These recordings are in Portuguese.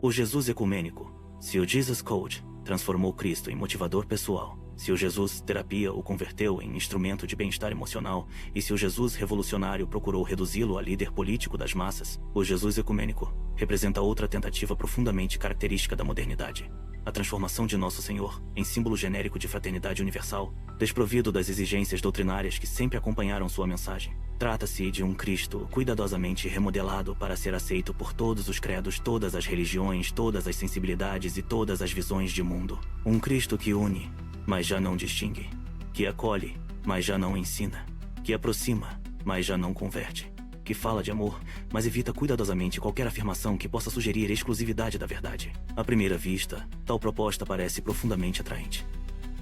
O Jesus ecumênico. Se o Jesus Code transformou Cristo em motivador pessoal, se o Jesus terapia o converteu em instrumento de bem-estar emocional, e se o Jesus revolucionário procurou reduzi-lo a líder político das massas, o Jesus ecumênico representa outra tentativa profundamente característica da modernidade. A transformação de Nosso Senhor em símbolo genérico de fraternidade universal, desprovido das exigências doutrinárias que sempre acompanharam sua mensagem. Trata-se de um Cristo cuidadosamente remodelado para ser aceito por todos os credos, todas as religiões, todas as sensibilidades e todas as visões de mundo. Um Cristo que une, mas já não distingue, que acolhe, mas já não ensina, que aproxima, mas já não converte, que fala de amor, mas evita cuidadosamente qualquer afirmação que possa sugerir exclusividade da verdade. À primeira vista, tal proposta parece profundamente atraente.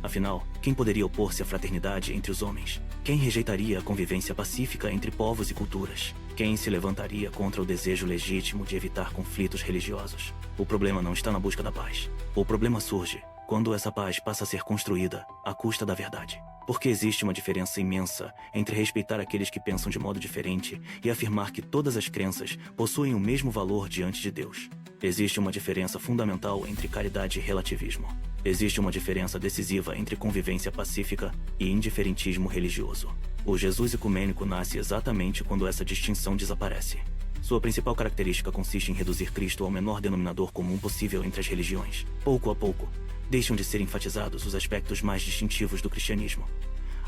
Afinal, quem poderia opor-se à fraternidade entre os homens? Quem rejeitaria a convivência pacífica entre povos e culturas? Quem se levantaria contra o desejo legítimo de evitar conflitos religiosos? O problema não está na busca da paz. O problema surge quando essa paz passa a ser construída à custa da verdade. Porque existe uma diferença imensa entre respeitar aqueles que pensam de modo diferente e afirmar que todas as crenças possuem o mesmo valor diante de Deus. Existe uma diferença fundamental entre caridade e relativismo. Existe uma diferença decisiva entre convivência pacífica e indiferentismo religioso. O Jesus ecumênico nasce exatamente quando essa distinção desaparece. Sua principal característica consiste em reduzir Cristo ao menor denominador comum possível entre as religiões. Pouco a pouco, deixam de ser enfatizados os aspectos mais distintivos do cristianismo.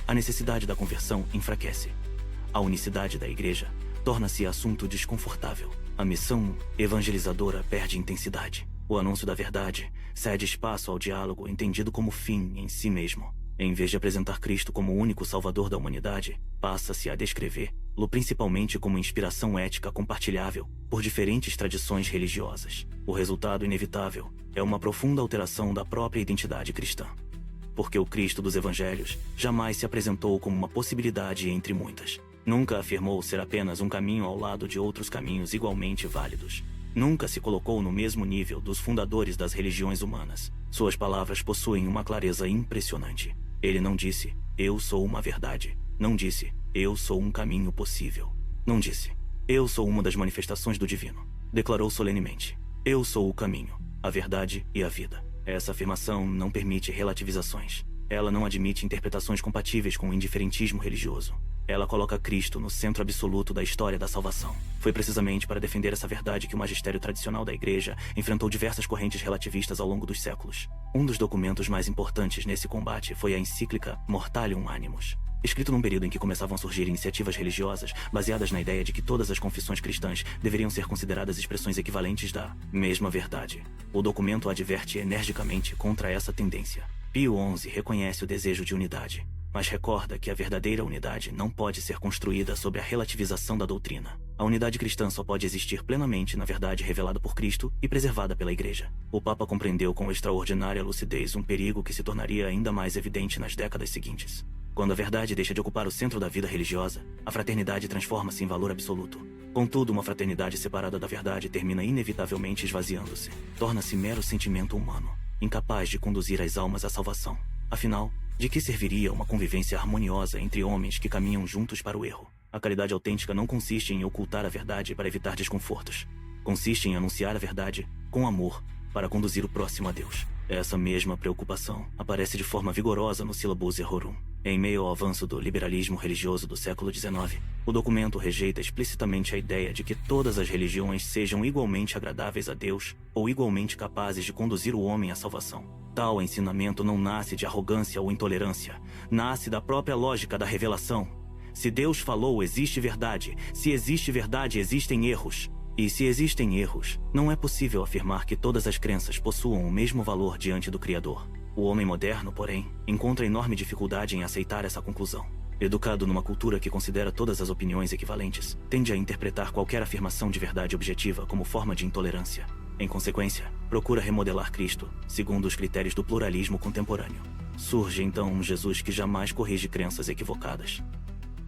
A necessidade da conversão enfraquece. A unicidade da igreja torna-se assunto desconfortável. A missão evangelizadora perde intensidade. O anúncio da verdade cede espaço ao diálogo entendido como fim em si mesmo. Em vez de apresentar Cristo como o único salvador da humanidade, passa-se a descrevê-lo principalmente como inspiração ética compartilhável por diferentes tradições religiosas. O resultado inevitável é uma profunda alteração da própria identidade cristã. Porque o Cristo dos Evangelhos jamais se apresentou como uma possibilidade entre muitas. Nunca afirmou ser apenas um caminho ao lado de outros caminhos igualmente válidos. Nunca se colocou no mesmo nível dos fundadores das religiões humanas. Suas palavras possuem uma clareza impressionante. Ele não disse, eu sou uma verdade. Não disse, eu sou um caminho possível. Não disse, eu sou uma das manifestações do divino. Declarou solenemente, eu sou o caminho, a verdade e a vida. Essa afirmação não permite relativizações. Ela não admite interpretações compatíveis com o indiferentismo religioso. Ela coloca Cristo no centro absoluto da história da salvação. Foi precisamente para defender essa verdade que o magistério tradicional da Igreja enfrentou diversas correntes relativistas ao longo dos séculos. Um dos documentos mais importantes nesse combate foi a encíclica Mortalium Animus, escrito num período em que começavam a surgir iniciativas religiosas baseadas na ideia de que todas as confissões cristãs deveriam ser consideradas expressões equivalentes da mesma verdade. O documento adverte energicamente contra essa tendência. Pio XI reconhece o desejo de unidade, mas recorda que a verdadeira unidade não pode ser construída sobre a relativização da doutrina. A unidade cristã só pode existir plenamente na verdade revelada por Cristo e preservada pela Igreja. O Papa compreendeu com extraordinária lucidez um perigo que se tornaria ainda mais evidente nas décadas seguintes. Quando a verdade deixa de ocupar o centro da vida religiosa, a fraternidade transforma-se em valor absoluto. Contudo, uma fraternidade separada da verdade termina inevitavelmente esvaziando-se. Torna-se mero sentimento humano, incapaz de conduzir as almas à salvação. Afinal, de que serviria uma convivência harmoniosa entre homens que caminham juntos para o erro? A caridade autêntica não consiste em ocultar a verdade para evitar desconfortos. Consiste em anunciar a verdade com amor para conduzir o próximo a Deus. Essa mesma preocupação aparece de forma vigorosa no Syllabus Errorum. Em meio ao avanço do liberalismo religioso do século XIX, o documento rejeita explicitamente a ideia de que todas as religiões sejam igualmente agradáveis a Deus ou igualmente capazes de conduzir o homem à salvação. Tal ensinamento não nasce de arrogância ou intolerância, nasce da própria lógica da revelação. Se Deus falou, existe verdade. Se existe verdade, existem erros. E se existem erros, não é possível afirmar que todas as crenças possuam o mesmo valor diante do Criador. O homem moderno, porém, encontra enorme dificuldade em aceitar essa conclusão. Educado numa cultura que considera todas as opiniões equivalentes, tende a interpretar qualquer afirmação de verdade objetiva como forma de intolerância. Em consequência, procura remodelar Cristo, segundo os critérios do pluralismo contemporâneo. Surge então um Jesus que jamais corrige crenças equivocadas.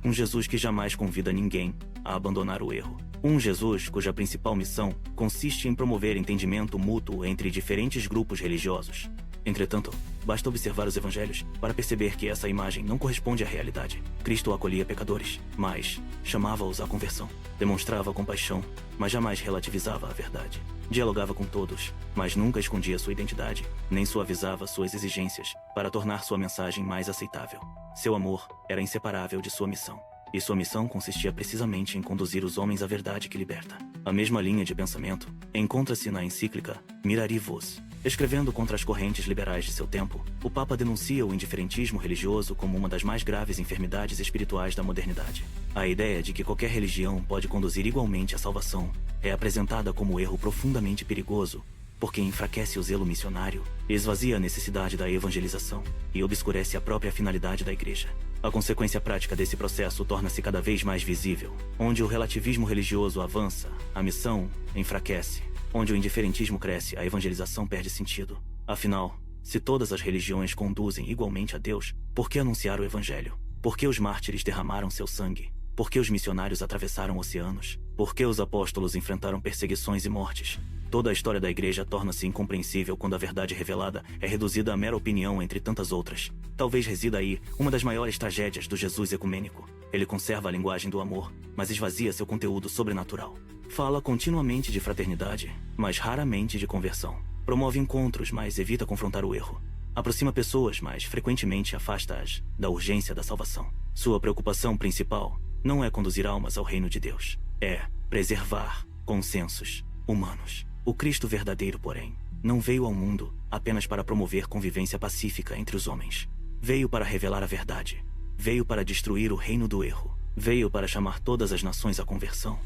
Um Jesus que jamais convida ninguém a abandonar o erro. Um Jesus cuja principal missão consiste em promover entendimento mútuo entre diferentes grupos religiosos. Entretanto, basta observar os evangelhos para perceber que essa imagem não corresponde à realidade. Cristo acolhia pecadores, mas chamava-os à conversão. Demonstrava compaixão, mas jamais relativizava a verdade. Dialogava com todos, mas nunca escondia sua identidade, nem suavizava suas exigências para tornar sua mensagem mais aceitável. Seu amor era inseparável de sua missão. E sua missão consistia precisamente em conduzir os homens à verdade que liberta. A mesma linha de pensamento encontra-se na encíclica Mirari Vos. Escrevendo contra as correntes liberais de seu tempo, o Papa denuncia o indiferentismo religioso como uma das mais graves enfermidades espirituais da modernidade. A ideia de que qualquer religião pode conduzir igualmente à salvação é apresentada como erro profundamente perigoso, porque enfraquece o zelo missionário, esvazia a necessidade da evangelização e obscurece a própria finalidade da Igreja. A consequência prática desse processo torna-se cada vez mais visível. Onde o relativismo religioso avança, a missão enfraquece. Onde o indiferentismo cresce, a evangelização perde sentido. Afinal, se todas as religiões conduzem igualmente a Deus, por que anunciar o Evangelho? Por que os mártires derramaram seu sangue? Por que os missionários atravessaram oceanos? Por que os apóstolos enfrentaram perseguições e mortes? Toda a história da Igreja torna-se incompreensível quando a verdade revelada é reduzida a mera opinião entre tantas outras. Talvez resida aí uma das maiores tragédias do Jesus ecumênico. Ele conserva a linguagem do amor, mas esvazia seu conteúdo sobrenatural. Fala continuamente de fraternidade, mas raramente de conversão. Promove encontros, mas evita confrontar o erro. Aproxima pessoas, mas frequentemente afasta-as da urgência da salvação. Sua preocupação principal não é conduzir almas ao reino de Deus. É preservar consensos humanos. O Cristo verdadeiro, porém, não veio ao mundo apenas para promover convivência pacífica entre os homens. Veio para revelar a verdade. Veio para destruir o reino do erro. Veio para chamar todas as nações à conversão.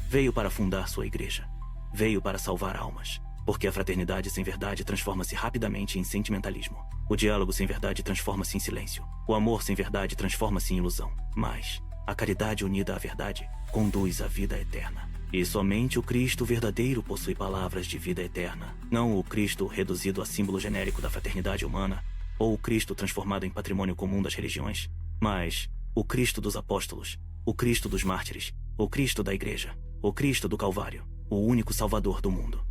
Veio para fundar sua igreja. Veio para salvar almas. Porque a fraternidade sem verdade transforma-se rapidamente em sentimentalismo. O diálogo sem verdade transforma-se em silêncio. O amor sem verdade transforma-se em ilusão. Mas a caridade unida à verdade conduz à vida eterna. E somente o Cristo verdadeiro possui palavras de vida eterna. Não o Cristo reduzido a símbolo genérico da fraternidade humana, ou o Cristo transformado em patrimônio comum das religiões, mas o Cristo dos apóstolos, o Cristo dos mártires, o Cristo da Igreja, o Cristo do Calvário, o único Salvador do mundo.